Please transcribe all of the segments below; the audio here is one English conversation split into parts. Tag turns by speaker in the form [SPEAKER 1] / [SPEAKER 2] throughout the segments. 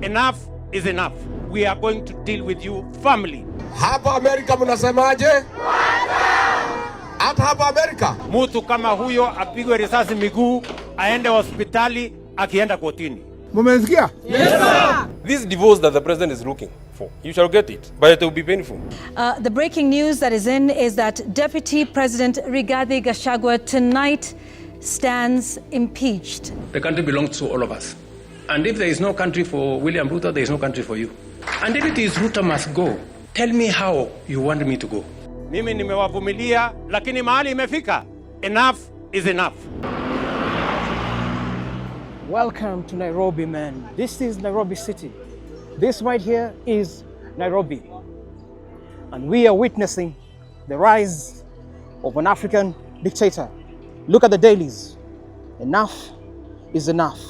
[SPEAKER 1] Enough is enough. We are going to deal with you firmly.
[SPEAKER 2] Hapa Amerika mnasemaje? Hata hapa Amerika.
[SPEAKER 1] Mtu kama huyo apigwe risasi miguu, aende hospitali, akienda kotini.
[SPEAKER 2] Mumesikia?
[SPEAKER 3] Yes, sir.
[SPEAKER 4] This divorce that the president is looking for, you shall get it, but it will be painful.
[SPEAKER 5] The breaking news that is in is that Deputy President Rigathi Gachagua tonight stands impeached.
[SPEAKER 3] The country belongs to all of us. And if there is no country for William Ruto, there is no country for you. And if it is Ruto must go, tell me how you want me to go.
[SPEAKER 1] Mimi nimewavumilia, lakini mahali imefika. Enough is enough.
[SPEAKER 6] Welcome to Nairobi, man. This is Nairobi City. This right here is Nairobi. And we are witnessing the rise of an African dictator. Look at the dailies. Enough is enough.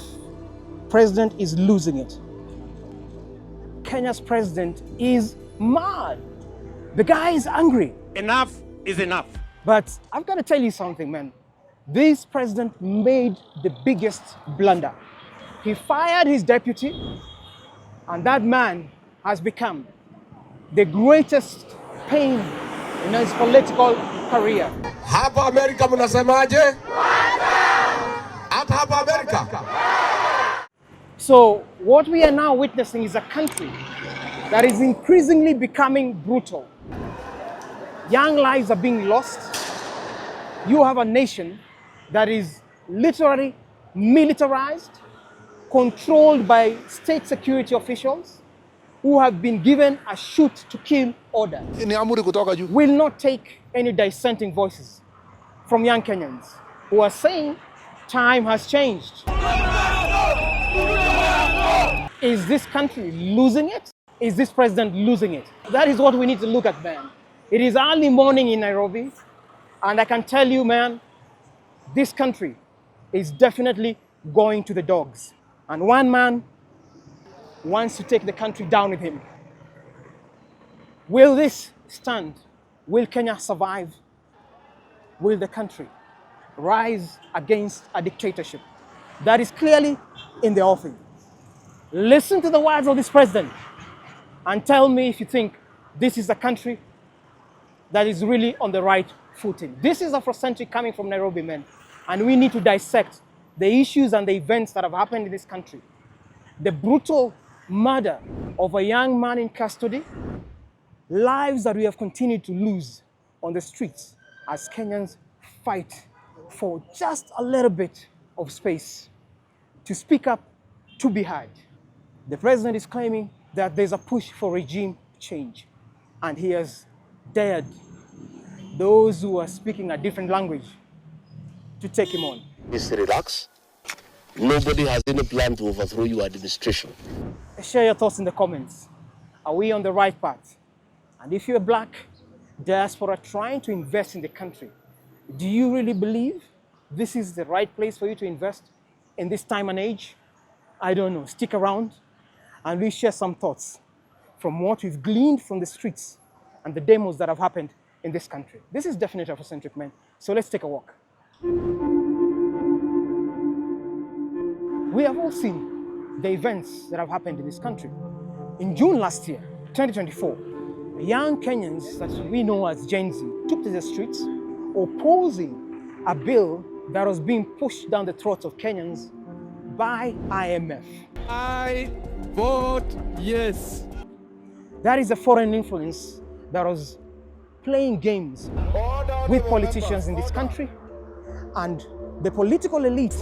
[SPEAKER 6] President is losing it. Kenya's president is mad. The guy is angry.
[SPEAKER 1] Enough is enough.
[SPEAKER 6] But I've got to tell you something, man. This president made the biggest blunder. He fired his deputy, and that man has become the greatest pain in his political career.
[SPEAKER 2] Hapa Amerika mnasemaje? Hata hapa Amerika.
[SPEAKER 6] So what we are now witnessing is a country that is increasingly becoming brutal. Young lives are being lost. You have a nation that is literally militarized, controlled by state security officials who have been given a shoot to kill order. Will not take any dissenting voices from young Kenyans who are saying time has changed. Is this country losing it? Is this president losing it? That is what we need to look at, man. It is early morning in Nairobi, and I can tell you, man, this country is definitely going to the dogs. And one man wants to take the country down with him. Will this stand? Will Kenya survive? Will the country rise against a dictatorship that is clearly in the offing? Listen to the words of this president and tell me if you think this is a country that is really on the right footing. This is Afrocentric coming from Nairobi, man. And we need to dissect the issues and the events that have happened in this country. The brutal murder of a young man in custody, lives that we have continued to lose on the streets as Kenyans fight for just a little bit of space to speak up, to be heard. The president is claiming that there's a push for regime change, and he has dared those who are speaking a different language to take him on.
[SPEAKER 7] Just relax. Nobody has any plan to overthrow your administration.
[SPEAKER 6] Share your thoughts in the comments. Are we on the right path? And if you're a black diaspora trying to invest in the country, do you really believe this is the right place for you to invest in this time and age? I don't know. Stick around and we share some thoughts from what we've gleaned from the streets and the demos that have happened in this country. This is definitely Afrocentric, man. So let's take a walk. We have all seen the events that have happened in this country. In June last year, 2024, young Kenyans that we know as Gen Z took to the streets opposing a bill that was being pushed down the throats of Kenyans by IMF.
[SPEAKER 8] I vote yes.
[SPEAKER 6] That is a foreign influence that was playing games with politicians in this country, and the political elite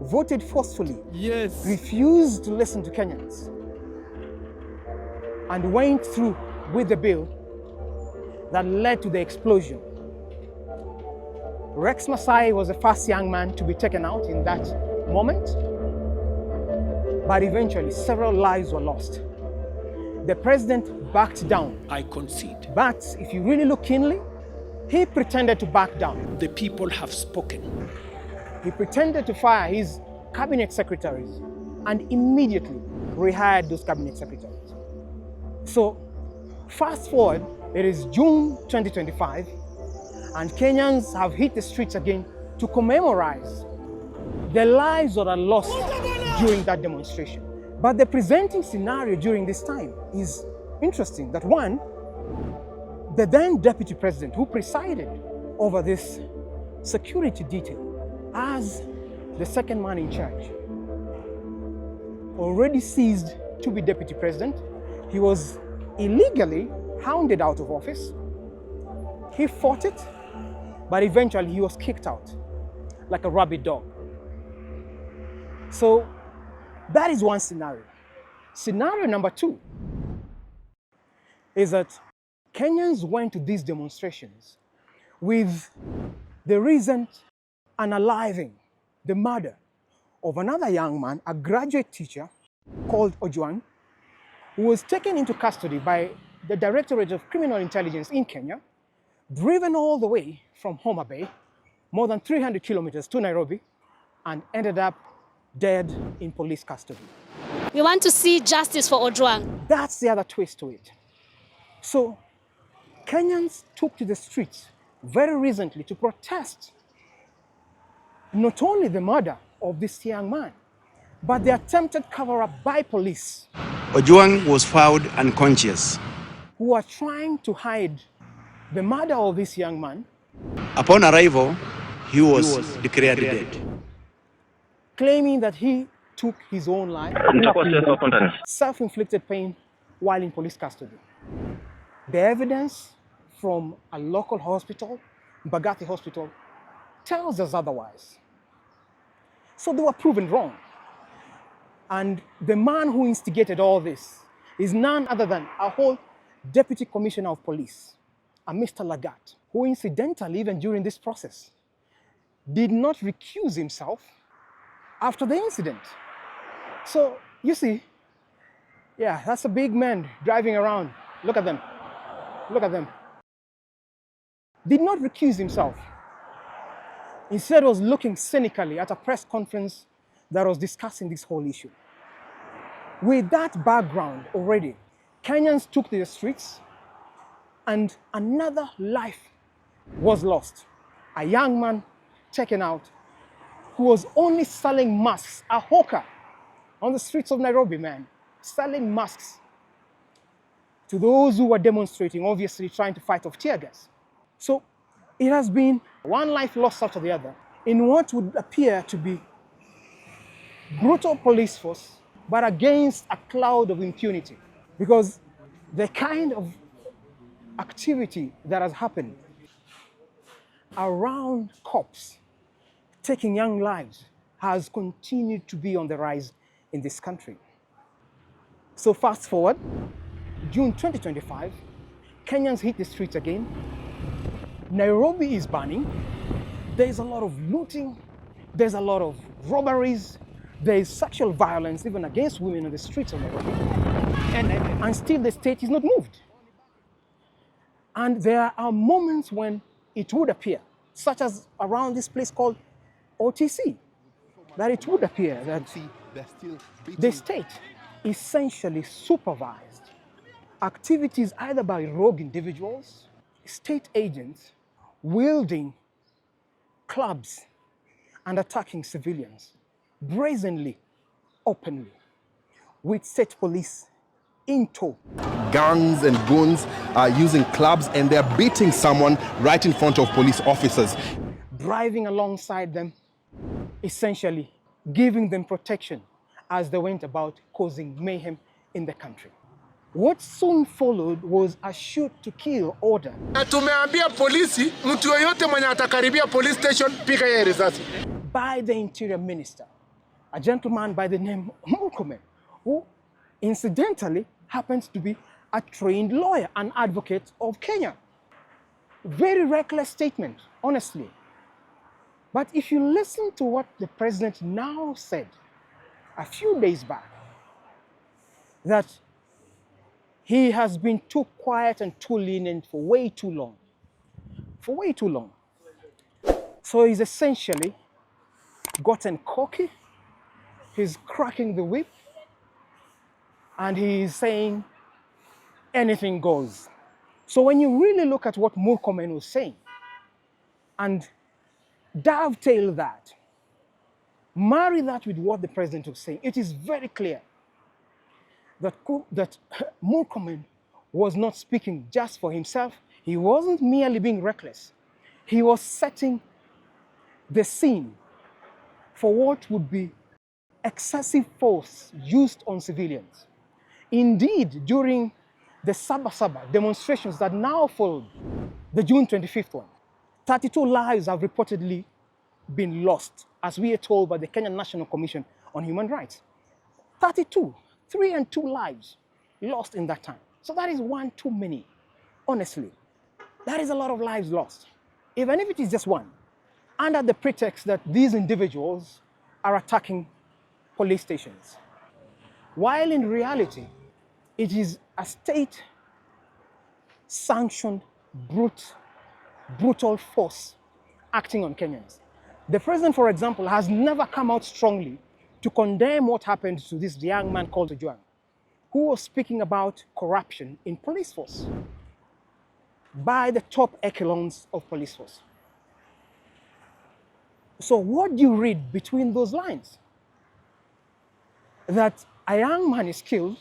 [SPEAKER 6] voted forcefully,
[SPEAKER 8] yes,
[SPEAKER 6] refused to listen to Kenyans, and went through with the bill that led to the explosion. Rex Masai was the first young man to be taken out in that moment, but eventually several lives were lost. The president backed down.
[SPEAKER 3] I concede.
[SPEAKER 6] But if you really look keenly, he pretended to back down.
[SPEAKER 3] The people have spoken.
[SPEAKER 6] He pretended to fire his cabinet secretaries and immediately rehired those cabinet secretaries. So fast forward, it is June 2025, and Kenyans have hit the streets again to commemorate the lives that are lost during that demonstration. But the presenting scenario during this time is interesting. That one, the then deputy president who presided over this security detail as the second man in charge, already ceased to be deputy president. He was illegally hounded out of office. He fought it, but eventually he was kicked out like a rabid dog. So that is one scenario. Scenario number two is that Kenyans went to these demonstrations with the recent unaliving, the murder of another young man, a graduate teacher called Ojwang, who was taken into custody by the Directorate of Criminal Intelligence in Kenya, driven all the way from Homa Bay, more than 300 kilometers to Nairobi, and ended up dead in police custody.
[SPEAKER 9] We want to see justice for Ojwang.
[SPEAKER 6] That's the other twist to it. So Kenyans took to the streets very recently to protest not only the murder of this young man, but the attempted cover-up by police.
[SPEAKER 10] Ojwang was found unconscious.
[SPEAKER 6] Who are trying to hide the murder of this young man.
[SPEAKER 10] Upon arrival, he was declared dead.
[SPEAKER 6] Claiming that he took his own life, self-inflicted pain while in police custody. The evidence from a local hospital, Mbagathi Hospital, tells us otherwise. So they were proven wrong. And the man who instigated all this is none other than our whole Deputy Commissioner of Police, a Mr. Lagat, who incidentally, even during this process, did not recuse himself after the incident. So, you see, yeah, that's a big man driving around. Look at them. Look at them. Did not recuse himself. Instead, was looking cynically at a press conference that was discussing this whole issue. With that background already, Kenyans took to the streets and another life was lost. A young man taken out who was only selling masks, a hawker on the streets of Nairobi, man, selling masks to those who were demonstrating, obviously trying to fight off tear gas. So it has been one life lost after the other in what would appear to be brutal police force, but against a cloud of impunity. Because the kind of activity that has happened around cops taking young lives has continued to be on the rise in this country. So fast forward, June 2025, Kenyans hit the streets again. Nairobi is burning. There's a lot of looting. There's a lot of robberies. There is sexual violence even against women on the streets of Nairobi. And still the state is not moved. And there are moments when it would appear, such as around this place called OTC, that it would appear that the state essentially supervised activities either by rogue individuals, state agents, wielding clubs and attacking civilians, brazenly, openly, with state police in tow.
[SPEAKER 11] Gangs and goons are using clubs and they're beating someone right in front of police officers.
[SPEAKER 6] Driving alongside them, essentially giving them protection as they went about causing mayhem in the country. What soon followed was a shoot-to-kill order.
[SPEAKER 2] Tumeambia polisi, mtu yoyote mwenye atakaribia police station, piga yeye risasi.
[SPEAKER 6] By the Interior Minister, a gentleman by the name of Murkomen, who incidentally happens to be a trained lawyer, an advocate of Kenya. Very reckless statement, honestly. But if you listen to what the president now said a few days back, that he has been too quiet and too lenient for way too long. For way too long. So he's essentially gotten cocky, he's cracking the whip, and he's saying anything goes. So when you really look at what Murkomen was saying, and dovetail that, marry that with what the president was saying, it is very clear that Murkomen was not speaking just for himself. He wasn't merely being reckless. He was setting the scene for what would be excessive force used on civilians. Indeed, during the Sabasaba demonstrations that now followed the June 25th one, 32 lives have reportedly been lost, as we are told by the Kenyan National Commission on Human Rights. 32, 3 and 2 lives lost in that time. So that is one too many, honestly. That is a lot of lives lost. Even if it is just one, under the pretext that these individuals are attacking police stations. While in reality, it is a state-sanctioned, brutal force acting on Kenyans. The president, for example, has never come out strongly to condemn what happened to this young man called Ojwang, who was speaking about corruption in police force by the top echelons of police force. So what do you read between those lines? That a young man is killed,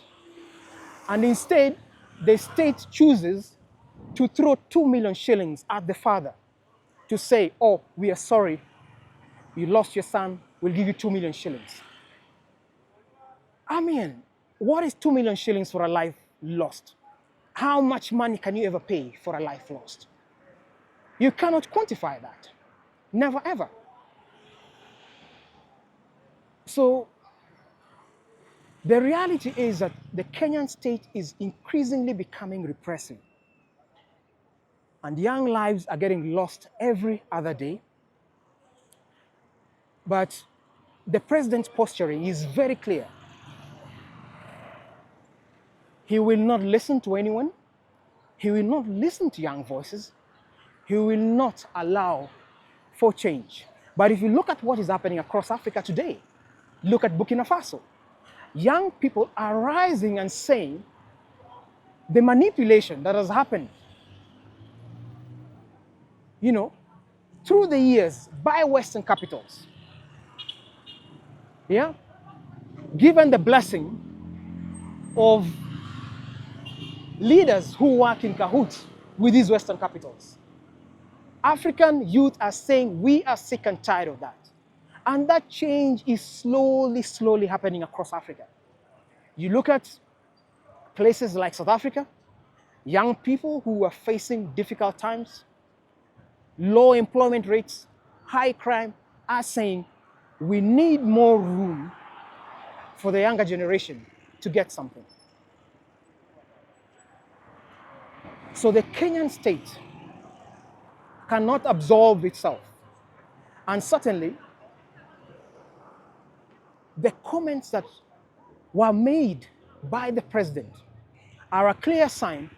[SPEAKER 6] and instead the state chooses to throw 2 million shillings at the father to say, oh, we are sorry, you lost your son, we'll give you 2 million shillings. I mean, what is 2 million shillings for a life lost? How much money can you ever pay for a life lost? You cannot quantify that. Never, ever. So, the reality is that the Kenyan state is increasingly becoming repressive. And young lives are getting lost every other day. But the president's posturing is very clear. He will not listen to anyone. He will not listen to young voices. He will not allow for change. But if you look at what is happening across Africa today, look at Burkina Faso. Young people are rising and saying the manipulation that has happened, through the years by Western capitals, given the blessing of leaders who work in cahoots with these Western capitals. African youth are saying we are sick and tired of that. And that change is slowly happening across Africa. You look at places like South Africa, young people who are facing difficult times, low employment rates, high crime, are saying we need more room for the younger generation to get something. So the Kenyan state cannot absolve itself. And certainly, the comments that were made by the president are a clear sign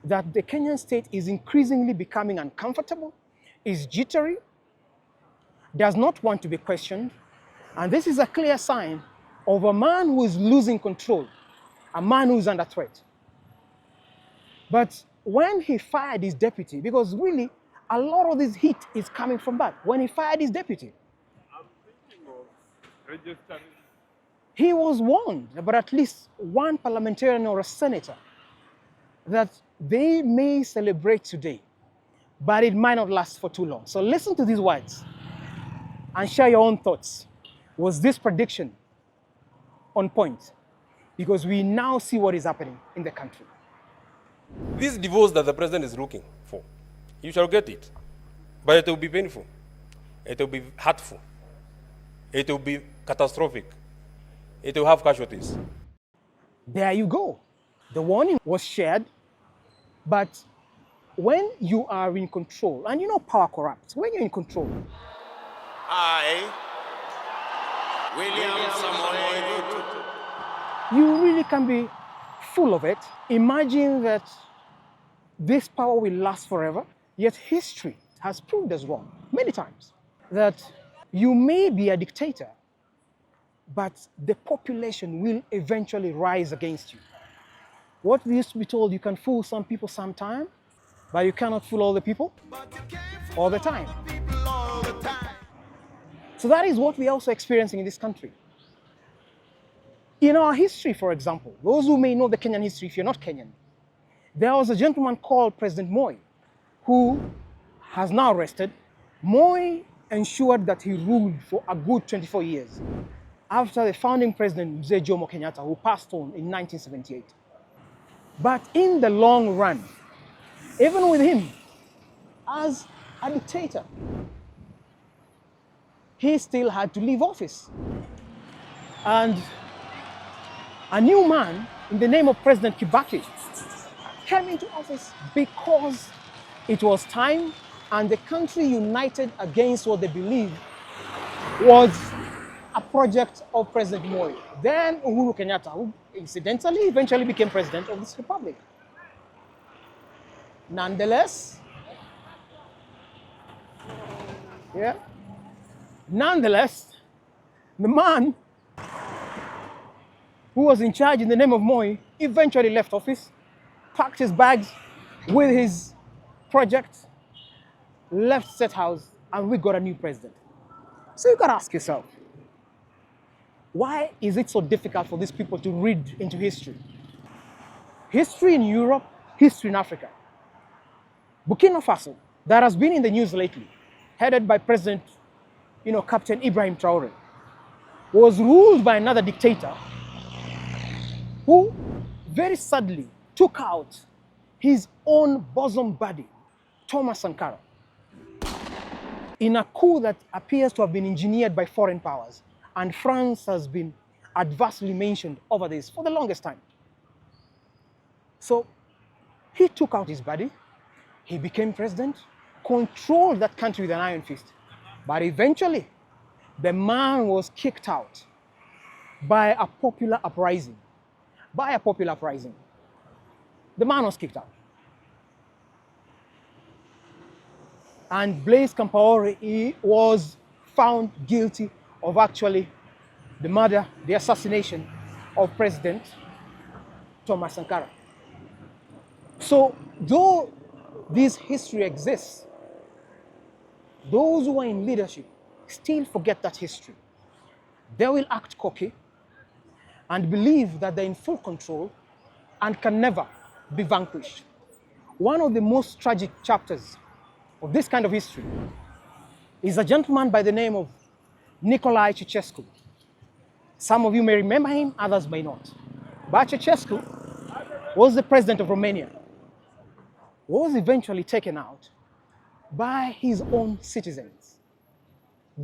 [SPEAKER 6] that the Kenyan state is increasingly becoming uncomfortable, is jittery, does not want to be questioned. And this is a clear sign of a man who is losing control, a man who is under threat. But when he fired his deputy, because really a lot of this heat is coming from that, when he fired his deputy, I'm thinking of registering. He was warned about at least one parliamentarian or a senator that they may celebrate today, but it might not last for too long. So listen to these words and share your own thoughts. Was this prediction on point? Because we now see what is happening in the country.
[SPEAKER 4] This divorce that the president is looking for, you shall get it. But it will be painful. It will be hurtful. It will be catastrophic. It will have casualties.
[SPEAKER 6] There you go. The warning was shared, but when you are in control, and power corrupts, when you're in control. I, William Samoei Ruto. You really can be full of it. Imagine that this power will last forever, yet history has proved us wrong many times. That you may be a dictator, but the population will eventually rise against you. What we used to be told, you can fool some people sometime, but you cannot fool all the people all the time. So that is what we're also experiencing in this country. In our history, for example, those who may know the Kenyan history, if you're not Kenyan, there was a gentleman called President Moi, who has now rested. Moi ensured that he ruled for a good 24 years after the founding president, Mzee Jomo Kenyatta, who passed on in 1978. But in the long run, even with him as a dictator, he still had to leave office. And a new man in the name of President Kibaki came into office because it was time and the country united against what they believed was a project of President Moi. Then Uhuru Kenyatta, who incidentally eventually became president of this republic. Nonetheless, the man who was in charge in the name of Moi eventually left office, packed his bags with his project, left State House, and we got a new president. So you gotta ask yourself, why is it so difficult for these people to read into history? History in Europe, history in Africa. Burkina Faso, that has been in the news lately, headed by President, Captain Ibrahim Traore, was ruled by another dictator who very sadly took out his own bosom buddy, Thomas Sankara, in a coup that appears to have been engineered by foreign powers. And France has been adversely mentioned over this for the longest time. So he took out his buddy, he became president, controlled that country with an iron fist. But eventually, the man was kicked out by a popular uprising. The man was kicked out. And Blaise Compaoré was found guilty of actually the murder, the assassination of President Thomas Sankara. So, though this history exists, those who are in leadership still forget that history. They will act cocky and believe that they're in full control and can never be vanquished. One of the most tragic chapters of this kind of history is a gentleman by the name of Nicolae Ceausescu. Some of you may remember him, others may not. But Ceausescu was the president of Romania, was eventually taken out by his own citizens,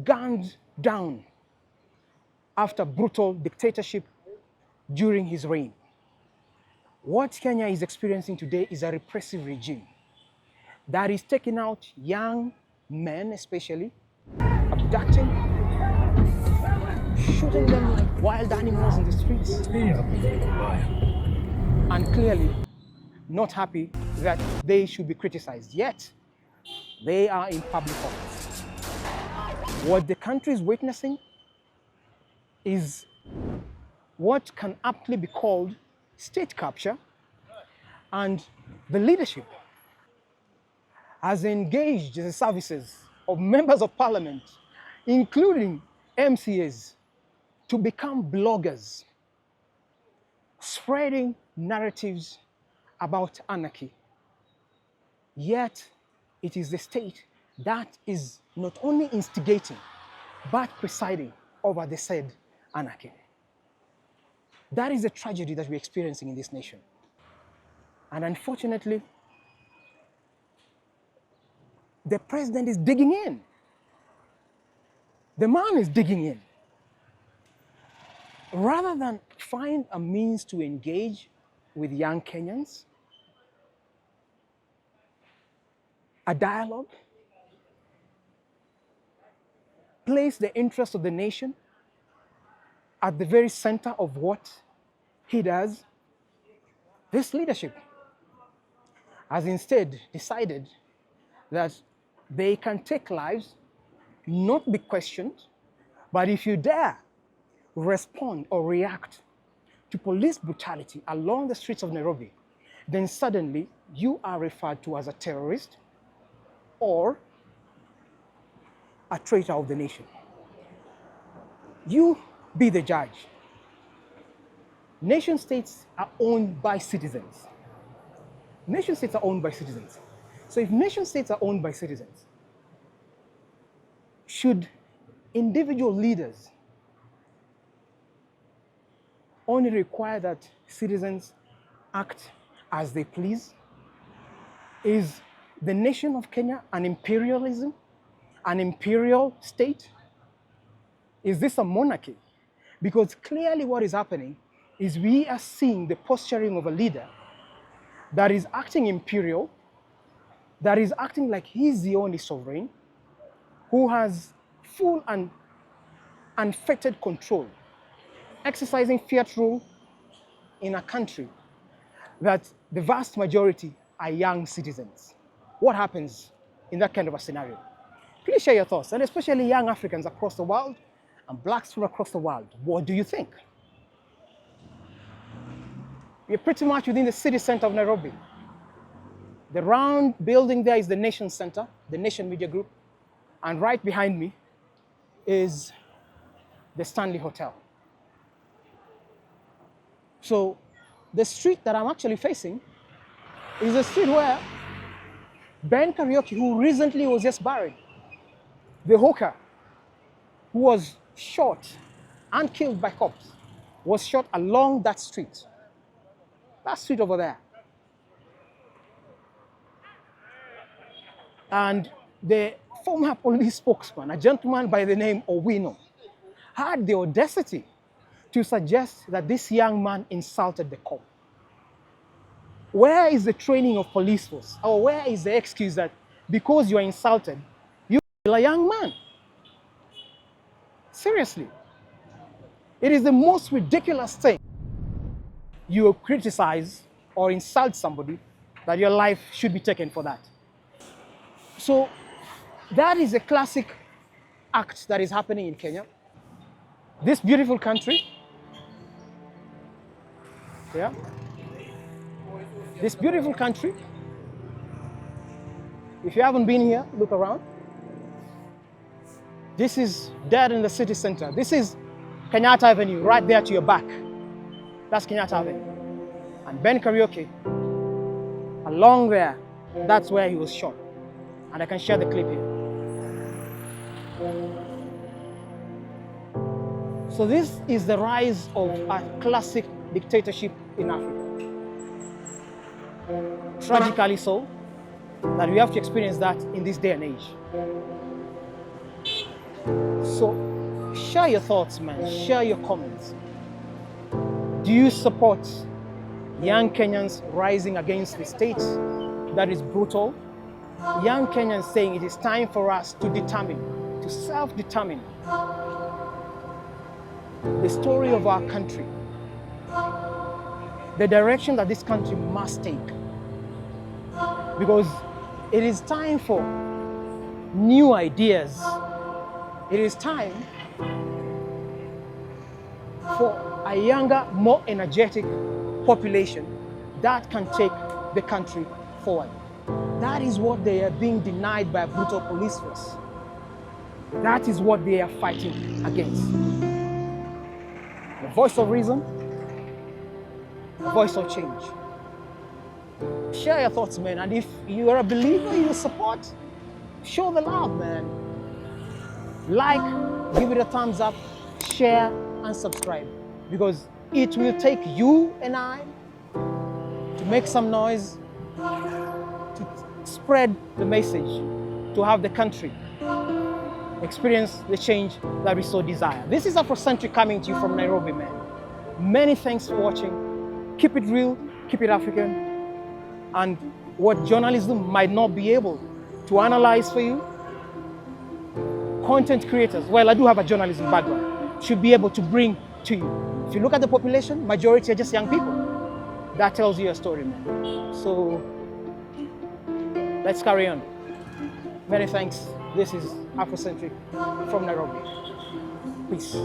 [SPEAKER 6] gunned down after brutal dictatorship during his reign. What Kenya is experiencing today is a repressive regime that is taking out young men, especially, abducting, shooting them like wild animals in the streets, and clearly not happy that they should be criticized. Yet, they are in public office. What the country is witnessing is what can aptly be called state capture, and the leadership has engaged the services of members of parliament, including MCAs, to become bloggers, spreading narratives about anarchy. Yet, it is the state that is not only instigating, but presiding over the said anarchy. That is the tragedy that we're experiencing in this nation. And unfortunately, the president is digging in. The man is digging in. Rather than find a means to engage with young Kenyans, a dialogue, place the interests of the nation at the very center of what he does, this leadership has instead decided that they can take lives, not be questioned, but if you dare respond or react to police brutality along the streets of Nairobi, then suddenly you are referred to as a terrorist or a traitor of the nation. You be the judge. Nation states are owned by citizens. Nation states are owned by citizens. So if nation states are owned by citizens, should individual leaders only require that citizens act as they please? Is the nation of Kenya an imperialism, an imperial state? Is this a monarchy? Because clearly what is happening is we are seeing the posturing of a leader that is acting imperial, that is acting like he's the only sovereign, who has full and unfettered control, exercising fiat rule in a country that the vast majority are young citizens. What happens in that kind of a scenario? Please share your thoughts, and especially young Africans across the world and blacks from across the world. What do you think? We're pretty much within the city center of Nairobi. The round building there is the Nation Center, the Nation Media Group, and right behind me is the Stanley Hotel. So the street that I'm actually facing is a street where Ben Karaoke, who recently was just buried, the hawker who was shot and killed by cops, was shot along that street over there. And the former police spokesman, a gentleman by the name of Owino, had the audacity to suggest that this young man insulted the cop. Where is the training of police force? Or where is the excuse that because you are insulted, you kill a young man? Seriously. It is the most ridiculous thing. You criticize or insult somebody, that your life should be taken for that. So that is a classic act that is happening in Kenya. This beautiful country, yeah, this beautiful country, if you haven't been here, look around. This is dead in the city center. This is Kenyatta Avenue, right there to your back. That's Kenyatta Avenue. And Ben Karaoke, along there, that's where he was shot. And I can share the clip here. So this is the rise of a classic dictatorship in Africa. Tragically so, that we have to experience that in this day and age. So share your thoughts, man. Share your comments. Do you support young Kenyans rising against the state that is brutal? Young Kenyans saying it is time for us to determine, to self-determine the story of our country, the direction that this country must take. Because it is time for new ideas. It is time for a younger, more energetic population that can take the country forward. That is what they are being denied by a brutal police force. That is what they are fighting against. The voice of reason, the voice of change. Share your thoughts, man. And if you are a believer, you support, show the love, man. Like, give it a thumbs up, share, and subscribe. Because it will take you and I to make some noise, to spread the message, to have the country experience the change that we so desire. This is Afrocentric coming to you from Nairobi, man. Many thanks for watching. Keep it real, keep it African. And what journalism might not be able to analyze for you, content creators, well, I do have a journalism background, should be able to bring to you. If you look at the population, majority are just young people. That tells you a story, man. So let's carry on. Many thanks. This is Afrocentric from Nairobi. Peace.